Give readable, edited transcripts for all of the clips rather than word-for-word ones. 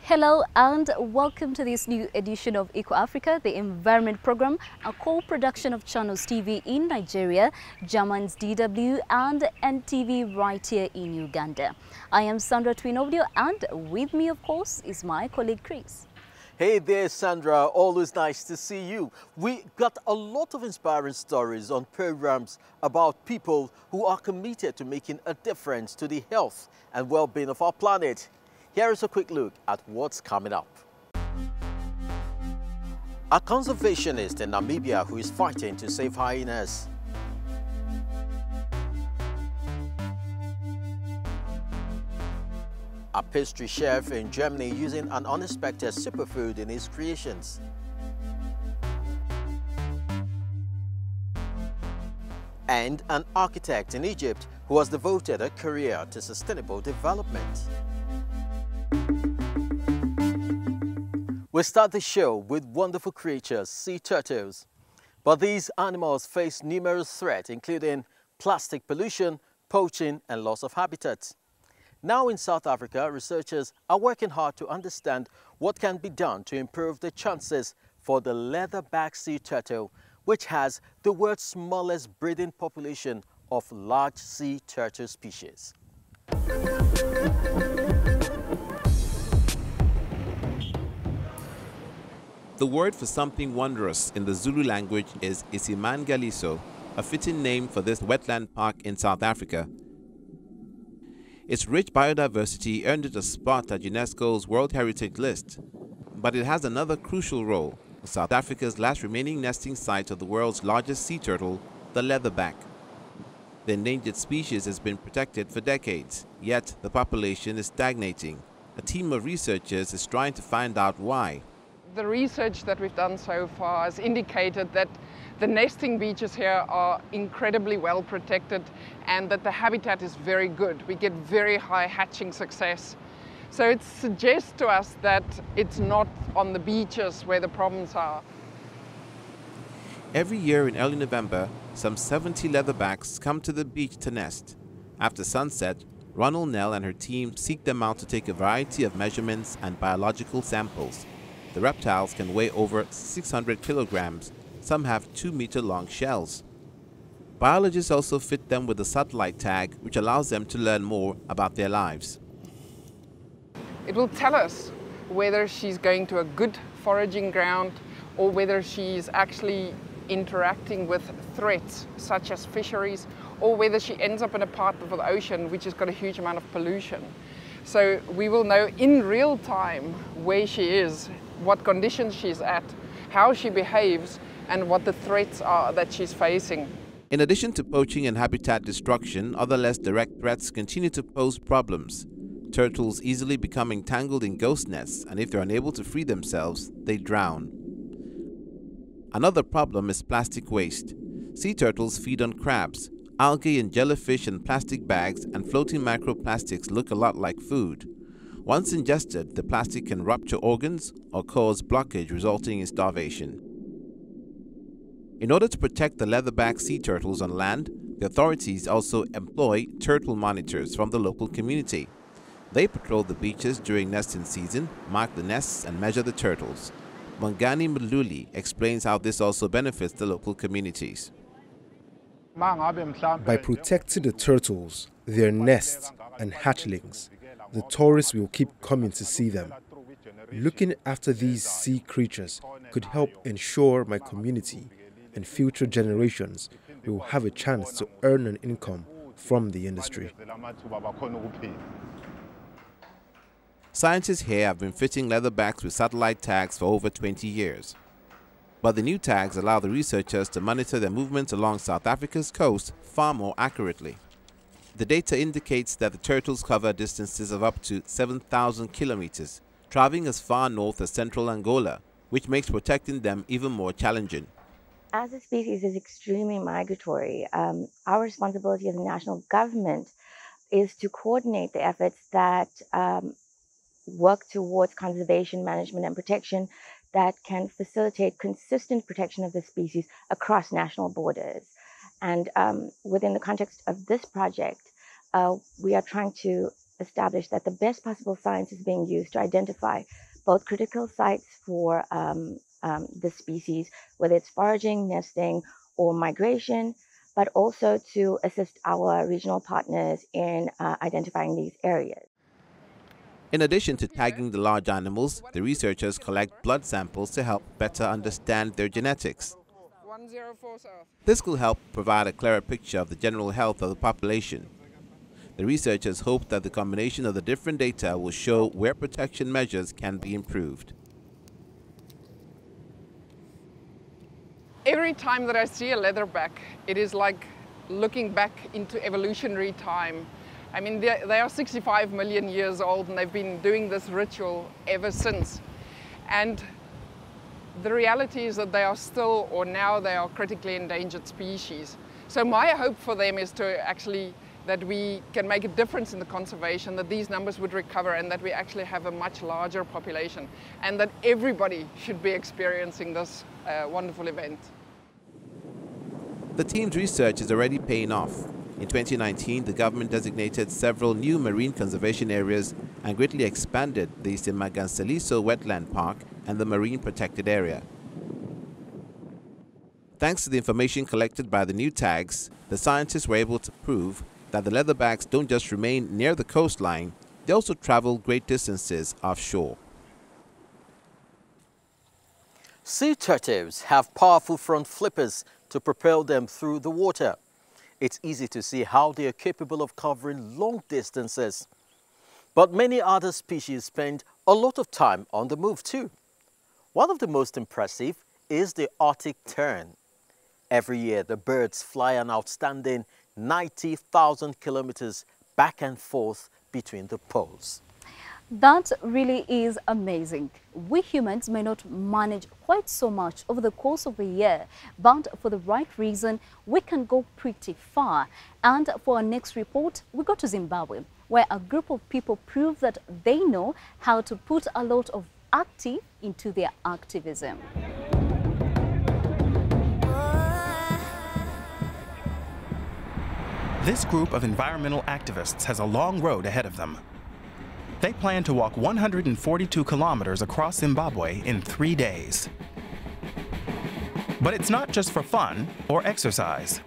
Hello and welcome to this new edition of EcoAfrica, the environment program, a co-production of Channels TV in Nigeria, Germans DW and NTV right here in Uganda. I am Sandra Twinobdio and with me, of course, is my colleague Chris. Hey there, Sandra. Always nice to see you. We got a lot of inspiring stories on programs about people who are committed to making a difference to the health and well-being of our planet. Here is a quick look at what's coming up. A conservationist in Namibia who is fighting to save hyenas. A pastry chef in Germany using an unexpected superfood in his creations. And an architect in Egypt who has devoted a career to sustainable development. We start the show with wonderful creatures, sea turtles. But these animals face numerous threats, including plastic pollution, poaching, and loss of habitat. Now in South Africa, researchers are working hard to understand what can be done to improve the chances for the leatherback sea turtle, which has the world's smallest breeding population of large sea turtle species. The word for something wondrous in the Zulu language is Isimangaliso, a fitting name for this wetland park in South Africa. Its rich biodiversity earned it a spot at UNESCO's World Heritage List, but it has another crucial role, South Africa's last remaining nesting site of the world's largest sea turtle, the leatherback. The endangered species has been protected for decades, yet the population is stagnating. A team of researchers is trying to find out why. The research that we've done so far has indicated that the nesting beaches here are incredibly well protected and that the habitat is very good. We get very high hatching success. So it suggests to us that it's not on the beaches where the problems are. Every year in early November, some 70 leatherbacks come to the beach to nest. After sunset, Ronald Nell and her team seek them out to take a variety of measurements and biological samples. The reptiles can weigh over 600 kilograms. Some have 2-meter-long shells. Biologists also fit them with a satellite tag, which allows them to learn more about their lives. It will tell us whether she's going to a good foraging ground or whether she's actually interacting with threats such as fisheries, or whether she ends up in a part of the ocean which has got a huge amount of pollution. So we will know in real time where she is, what conditions she's at, how she behaves, and what the threats are that she's facing. In addition to poaching and habitat destruction, other less direct threats continue to pose problems. Turtles easily become entangled in ghost nests, and if they're unable to free themselves, they drown. Another problem is plastic waste. Sea turtles feed on crabs. Algae and jellyfish in plastic bags and floating microplastics look a lot like food. Once ingested, the plastic can rupture organs or cause blockage, resulting in starvation. In order to protect the leatherback sea turtles on land, the authorities also employ turtle monitors from the local community. They patrol the beaches during nesting season, mark the nests, and measure the turtles. Mangani Mululi explains how this also benefits the local communities. By protecting the turtles, their nests, and hatchlings, the tourists will keep coming to see them. Looking after these sea creatures could help ensure my community and future generations will have a chance to earn an income from the industry. Scientists here have been fitting leatherbacks with satellite tags for over 20 years. But the new tags allow the researchers to monitor their movements along South Africa's coast far more accurately. The data indicates that the turtles cover distances of up to 7,000 kilometers, traveling as far north as central Angola, which makes protecting them even more challenging. As a species is extremely migratory, our responsibility as a national government is to coordinate the efforts that work towards conservation, management, and protection that can facilitate consistent protection of the species across national borders. And within the context of this project, we are trying to established that the best possible science is being used to identify both critical sites for the species, whether it's foraging, nesting, or migration, but also to assist our regional partners in identifying these areas. In addition to tagging the large animals, the researchers collect blood samples to help better understand their genetics. This will help provide a clearer picture of the general health of the population. The researchers hope that the combination of the different data will show where protection measures can be improved. Every time that I see a leatherback, it is like looking back into evolutionary time. I mean, they are 65 million years old and they've been doing this ritual ever since. And the reality is that they are still, or now they are critically endangered species. So my hope for them is to actually, that we can make a difference in the conservation, that these numbers would recover and that we actually have a much larger population and that everybody should be experiencing this wonderful event. The team's research is already paying off. In 2019, the government designated several new marine conservation areas and greatly expanded the Simaganseliso Wetland Park and the Marine Protected Area. Thanks to the information collected by the new tags, the scientists were able to prove that the leatherbacks don't just remain near the coastline, they also travel great distances offshore. Sea turtles have powerful front flippers to propel them through the water. It's easy to see how they are capable of covering long distances. But many other species spend a lot of time on the move too. One of the most impressive is the Arctic tern. Every year, the birds fly an outstanding 90,000 kilometers back and forth between the poles. That really is amazing. We humans may not manage quite so much over the course of a year, but for the right reason, we can go pretty far. And for our next report, we go to Zimbabwe, where a group of people prove that they know how to put a lot of active into their activism. This group of environmental activists has a long road ahead of them. They plan to walk 142 kilometers across Zimbabwe in 3 days. But it's not just for fun or exercise.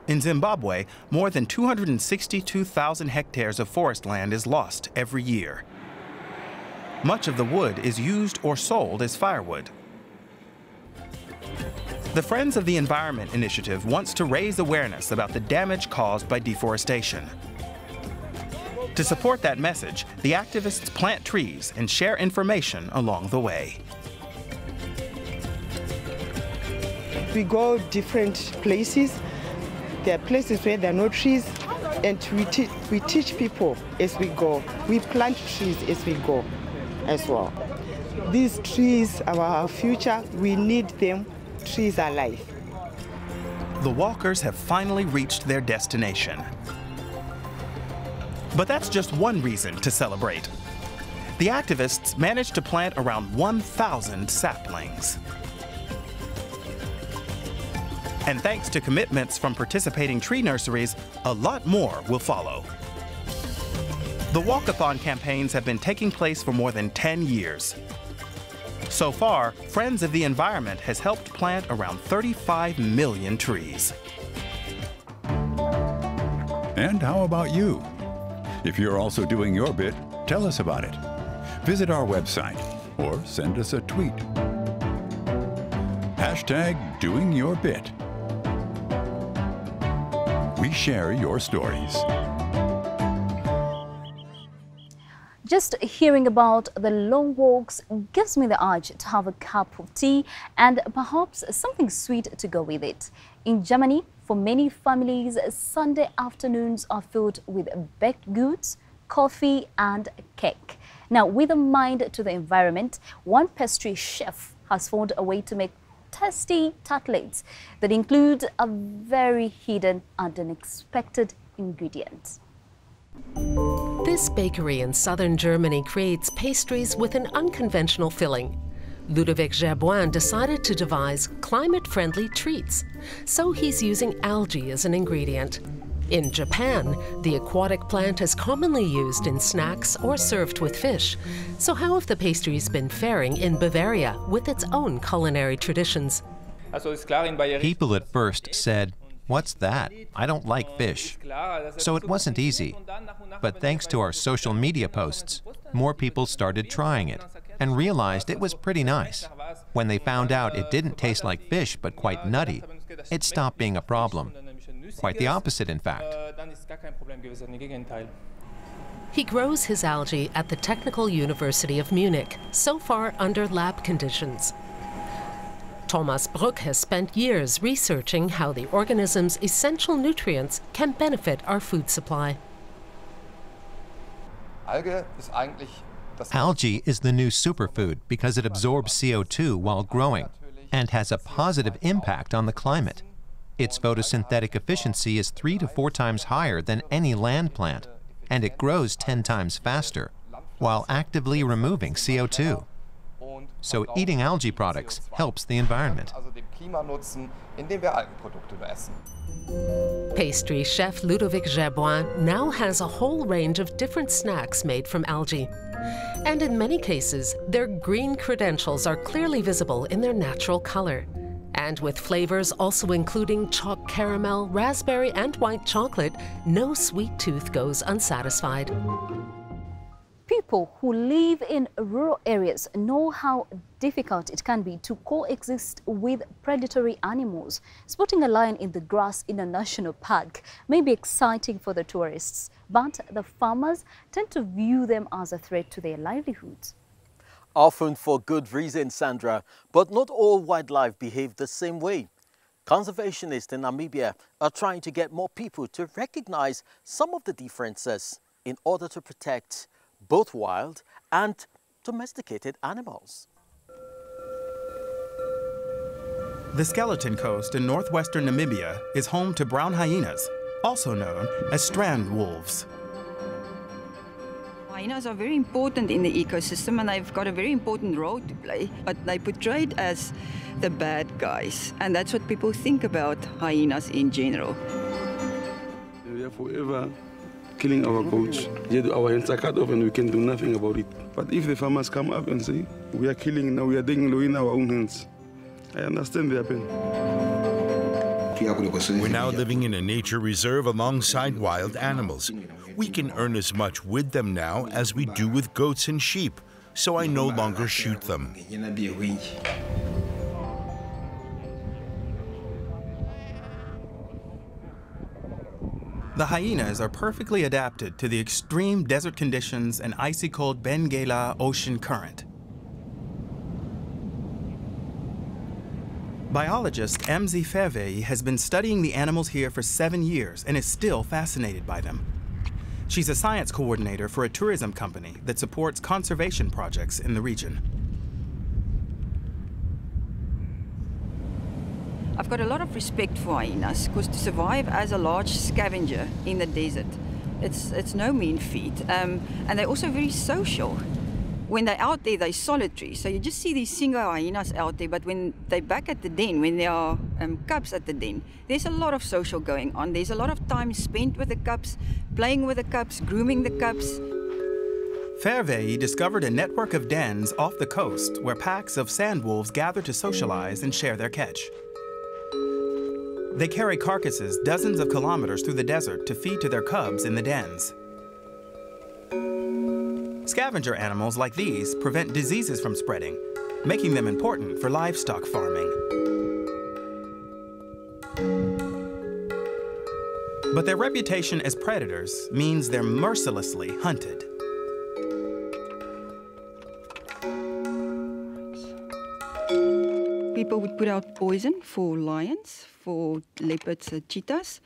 In Zimbabwe, more than 262,000 hectares of forest land is lost every year. Much of the wood is used or sold as firewood. The Friends of the Environment Initiative wants to raise awareness about the damage caused by deforestation. To support that message, the activists plant trees and share information along the way. We go different places. There are places where there are no trees, and we teach people as we go. We plant trees as we go as well. These trees are our future. We need them. Trees are life. The walkers have finally reached their destination. But that's just one reason to celebrate. The activists managed to plant around 1,000 saplings. And thanks to commitments from participating tree nurseries, a lot more will follow. The walkathon campaigns have been taking place for more than 10 years. So far, Friends of the Environment has helped plant around 35 million trees. And how about you? If you're also doing your bit, tell us about it. Visit our website or send us a tweet. #DoingYourBit. We share your stories. Just hearing about the long walks gives me the urge to have a cup of tea and perhaps something sweet to go with it. In Germany, for many families, Sunday afternoons are filled with baked goods, coffee and cake. Now, with a mind to the environment, one pastry chef has found a way to make tasty tartlets that include a very hidden and unexpected ingredient. This bakery in southern Germany creates pastries with an unconventional filling. Ludovic Gerboin decided to devise climate-friendly treats, so he's using algae as an ingredient. In Japan, the aquatic plant is commonly used in snacks or served with fish. So how have the pastries been faring in Bavaria with its own culinary traditions? People at first said, "What's that? I don't like fish." So it wasn't easy. But thanks to our social media posts, more people started trying it and realized it was pretty nice. When they found out it didn't taste like fish but quite nutty, it stopped being a problem. Quite the opposite, in fact. He grows his algae at the Technical University of Munich, so far under lab conditions. Thomas Bruck has spent years researching how the organism's essential nutrients can benefit our food supply. Algae is the new superfood because it absorbs CO2 while growing and has a positive impact on the climate. Its photosynthetic efficiency is 3 to 4 times higher than any land plant, and it grows 10 times faster while actively removing CO2. So eating algae products helps the environment. Pastry chef Ludovic Gerboin now has a whole range of different snacks made from algae. And in many cases, their green credentials are clearly visible in their natural color. And with flavors also including chalk caramel, raspberry, and white chocolate, no sweet tooth goes unsatisfied. People who live in rural areas know how difficult it can be to coexist with predatory animals. Spotting a lion in the grass in a national park may be exciting for the tourists, but the farmers tend to view them as a threat to their livelihoods. Often for good reason, Sandra, but not all wildlife behave the same way. Conservationists in Namibia are trying to get more people to recognize some of the differences in order to protect both wild and domesticated animals. The Skeleton Coast in northwestern Namibia is home to brown hyenas, also known as strand wolves. Hyenas are very important in the ecosystem and they've got a very important role to play, but they're portrayed as the bad guys, and that's what people think about hyenas in general. We are forever killing our goats, yet our hands are cut off and we can do nothing about it. But if the farmers come up and say, we are killing now, we are digging low in our own hands, I understand their pain. We're now living in a nature reserve alongside wild animals. We can earn as much with them now as we do with goats and sheep, so I no longer shoot them. The hyenas are perfectly adapted to the extreme desert conditions and icy cold Benguela ocean current. Biologist Mzi Fervei has been studying the animals here for 7 years and is still fascinated by them. She's a science coordinator for a tourism company that supports conservation projects in the region. I've got a lot of respect for hyenas because to survive as a large scavenger in the desert, it's no mean feat. And they're also very social. When they're out there, they're solitary. So you just see these single hyenas out there, but when they're back at the den, when there are cubs at the den, there's a lot of social going on. There's a lot of time spent with the cubs, playing with the cubs, grooming the cubs. Fervei discovered a network of dens off the coast where packs of sand wolves gather to socialize and share their catch. They carry carcasses dozens of kilometers through the desert to feed to their cubs in the dens. Scavenger animals like these prevent diseases from spreading, making them important for livestock farming. But their reputation as predators means they're mercilessly hunted. People would put out poison for lions, for leopards, cheetahs,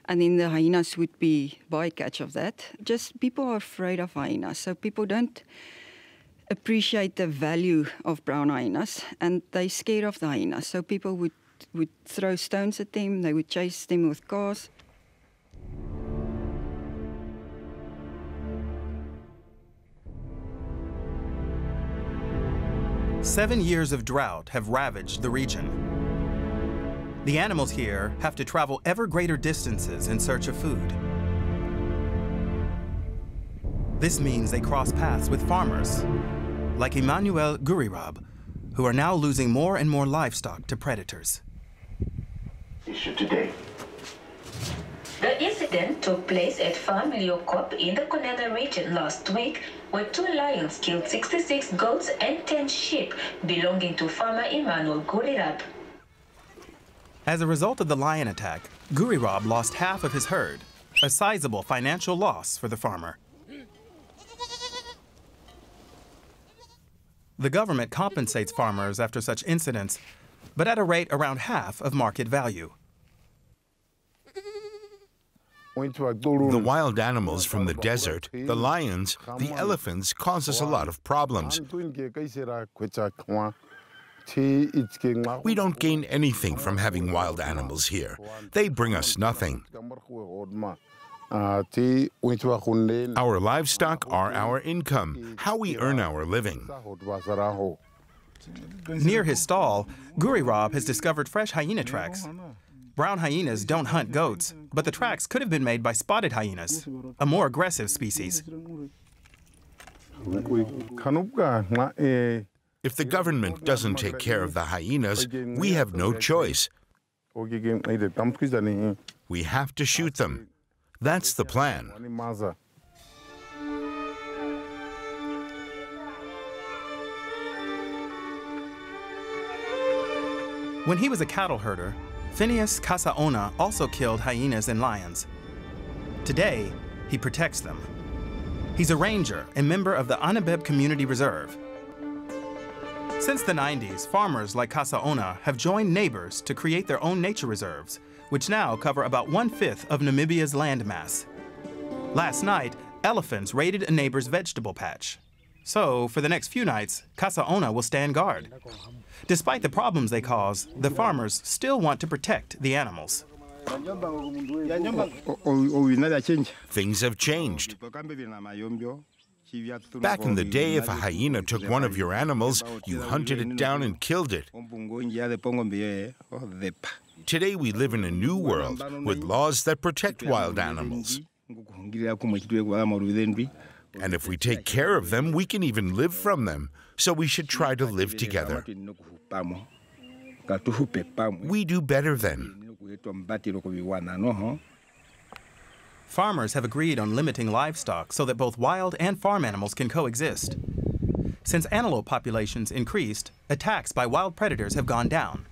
and then the hyenas would be bycatch of that. Just people are afraid of hyenas, so people don't appreciate the value of brown hyenas, and they're scared of the hyenas. So people would throw stones at them, they would chase them with cars. "7 years of drought have ravaged the region. The animals here have to travel ever greater distances in search of food. This means they cross paths with farmers, like Emmanuel Gurirab, who are now losing more and more livestock to predators. Issue today. The incident took place at Farm Leocop in the Konana region last week, where 2 lions killed 66 goats and 10 sheep belonging to farmer Emmanuel Gurirab. As a result of the lion attack, Gurirab lost half of his herd, a sizable financial loss for the farmer. The government compensates farmers after such incidents, but at a rate around half of market value. The wild animals from the desert, the lions, the elephants, cause us a lot of problems. We don't gain anything from having wild animals here. They bring us nothing. Our livestock are our income, how we earn our living. Near his stall, Gurirab has discovered fresh hyena tracks. Brown hyenas don't hunt goats, but the tracks could have been made by spotted hyenas, a more aggressive species. If the government doesn't take care of the hyenas, we have no choice. We have to shoot them. That's the plan. When he was a cattle herder, Phineas Kasaona also killed hyenas and lions. Today, he protects them. He's a ranger and member of the Anabeb Community Reserve. Since the 90s, farmers like Kasaona have joined neighbors to create their own nature reserves, which now cover about 1/5 of Namibia's landmass. Last night, elephants raided a neighbor's vegetable patch. So, for the next few nights, Kasaona will stand guard. Despite the problems they cause, the farmers still want to protect the animals. Things have changed. Back in the day, if a hyena took one of your animals, you hunted it down and killed it. Today we live in a new world with laws that protect wild animals. And if we take care of them, we can even live from them. So we should try to live together. We do better then. Farmers have agreed on limiting livestock so that both wild and farm animals can coexist. Since antelope populations increased, attacks by wild predators have gone down.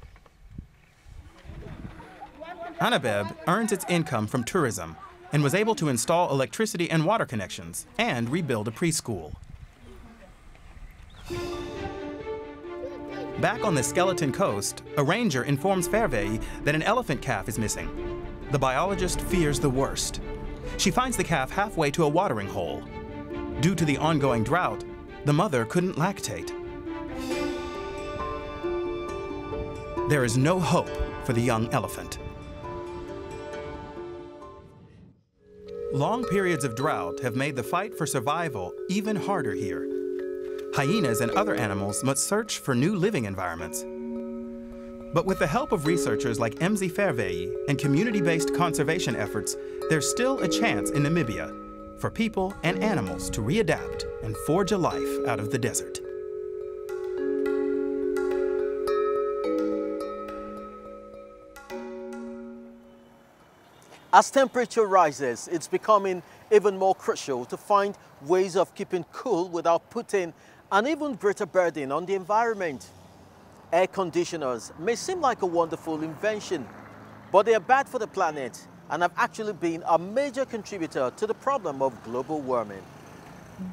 Anabeb earns its income from tourism and was able to install electricity and water connections and rebuild a preschool. Back on the Skeleton Coast, a ranger informs Fairvey that an elephant calf is missing. The biologist fears the worst. She finds the calf halfway to a watering hole. Due to the ongoing drought, the mother couldn't lactate. There is no hope for the young elephant. Long periods of drought have made the fight for survival even harder here. Hyenas and other animals must search for new living environments. But with the help of researchers like MZ Fairvey and community-based conservation efforts, there's still a chance in Namibia for people and animals to readapt and forge a life out of the desert. As temperature rises, it's becoming even more crucial to find ways of keeping cool without putting an even greater burden on the environment. Air conditioners may seem like a wonderful invention, but they are bad for the planet and have actually been a major contributor to the problem of global warming.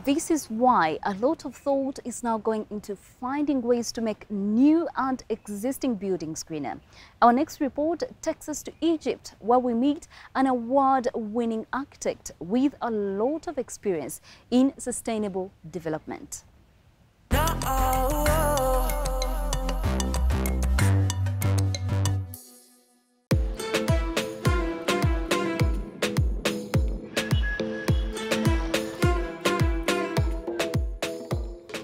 This is why a lot of thought is now going into finding ways to make new and existing buildings greener. Our next report takes us to Egypt, where we meet an award-winning architect with a lot of experience in sustainable development.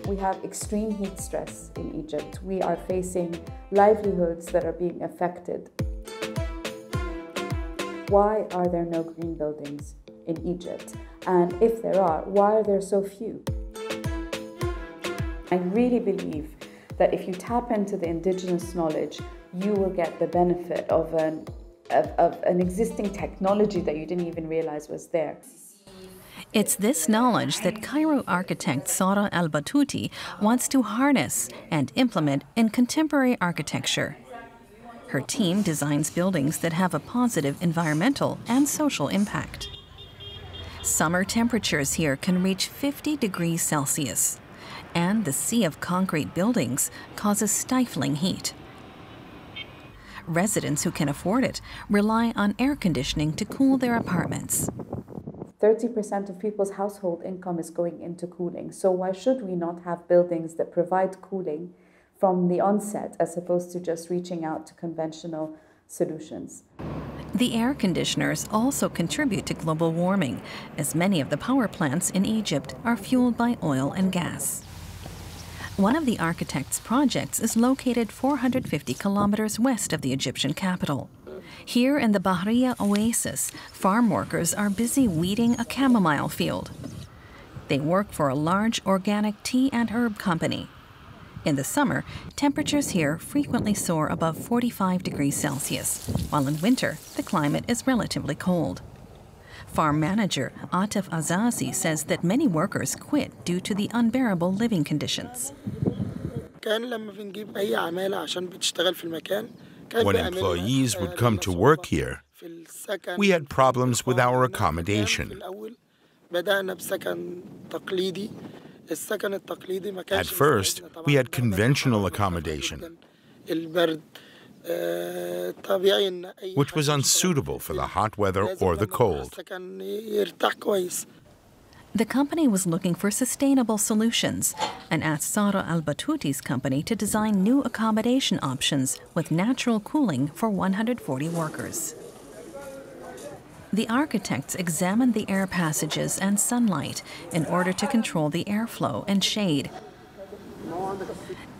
We have extreme heat stress in Egypt. We are facing livelihoods that are being affected. why are there no green buildings in Egypt? And if there are, why are there so few? I really believe that if you tap into the indigenous knowledge, you will get the benefit of an existing technology that you didn't even realize was there. It's this knowledge that Cairo architect Sara Al-Batouti wants to harness and implement in contemporary architecture. Her team designs buildings that have a positive environmental and social impact. Summer temperatures here can reach 50 degrees Celsius, and the sea of concrete buildings causes stifling heat. Residents who can afford it rely on air conditioning to cool their apartments. 30% of people's household income is going into cooling. So why should we not have buildings that provide cooling from the onset as opposed to just reaching out to conventional solutions? The air conditioners also contribute to global warming, as many of the power plants in Egypt are fueled by oil and gas. One of the architect's projects is located 450 kilometers west of the Egyptian capital. Here in the Bahriya oasis, farm workers are busy weeding a chamomile field. They work for a large organic tea and herb company. In the summer, temperatures here frequently soar above 45 degrees Celsius, while in winter, the climate is relatively cold. Farm manager Atif Azazi says that many workers quit due to the unbearable living conditions. When employees would come to work here, we had problems with our accommodation. At first, we had conventional accommodation, which was unsuitable for the hot weather or the cold. The company was looking for sustainable solutions and asked Sara Al-Batouti's company to design new accommodation options with natural cooling for 140 workers. The architects examined the air passages and sunlight in order to control the airflow and shade.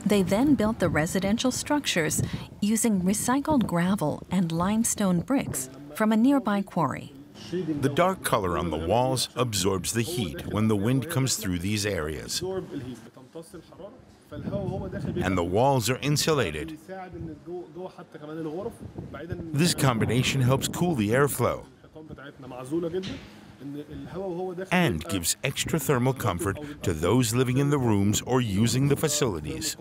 They then built the residential structures using recycled gravel and limestone bricks from a nearby quarry. The dark color on the walls absorbs the heat when the wind comes through these areas. And the walls are insulated. This combination helps cool the airflow and gives extra thermal comfort to those living in the rooms or using the facilities.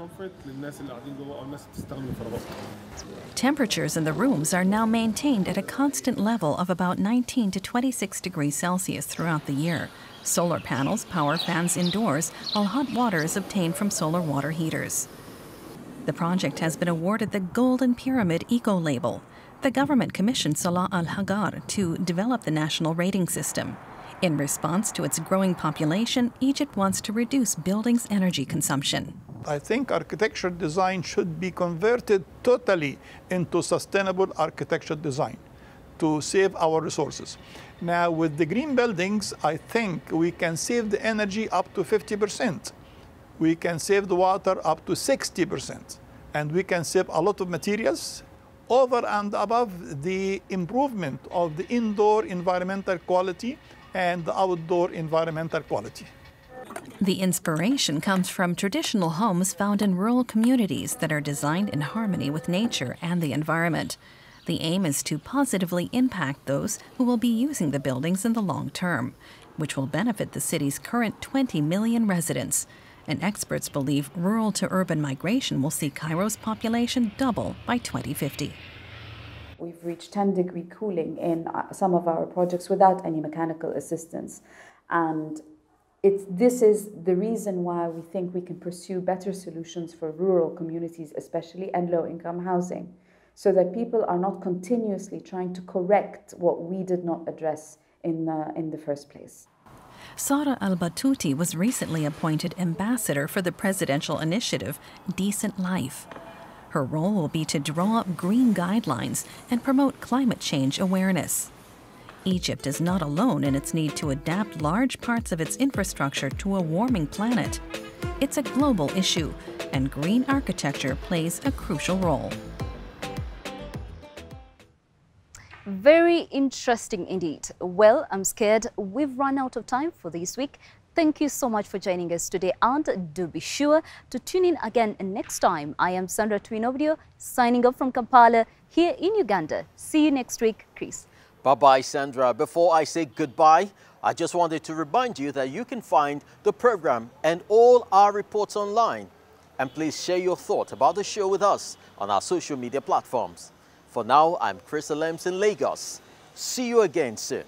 Temperatures in the rooms are now maintained at a constant level of about 19 to 26 degrees Celsius throughout the year. Solar panels power fans indoors, while hot water is obtained from solar water heaters. The project has been awarded the Golden Pyramid Eco Label. The government commissioned Salah Al-Hagar to develop the national rating system. In response to its growing population, Egypt wants to reduce buildings' energy consumption. I think architecture design should be converted totally into sustainable architecture design to save our resources. Now, with the green buildings, I think we can save the energy up to 50%. We can save the water up to 60%. And we can save a lot of materials over and above the improvement of the indoor environmental quality and the outdoor environmental quality. The inspiration comes from traditional homes found in rural communities that are designed in harmony with nature and the environment. The aim is to positively impact those who will be using the buildings in the long term, which will benefit the city's current 20 million residents. And experts believe rural to urban migration will see Cairo's population double by 2050. We've reached 10-degree cooling in some of our projects without any mechanical assistance. And this is the reason why we think we can pursue better solutions for rural communities especially, and low-income housing, so that people are not continuously trying to correct what we did not address in the first place. Sara Al-Batouti was recently appointed ambassador for the presidential initiative Decent Life. Her role will be to draw up green guidelines and promote climate change awareness. Egypt is not alone in its need to adapt large parts of its infrastructure to a warming planet. It's a global issue, and green architecture plays a crucial role. Very interesting indeed. Well, I'm scared we've run out of time for this week. Thank you so much for joining us today, and do be sure to tune in again next time. I am Sandra Twinobudio, signing off from Kampala here in Uganda. See you next week, Chris. Bye-bye, Sandra. Before I say goodbye, I just wanted to remind you that you can find the program and all our reports online. And please share your thoughts about the show with us on our social media platforms. For now, I'm Chris Alems in Lagos. See you again soon.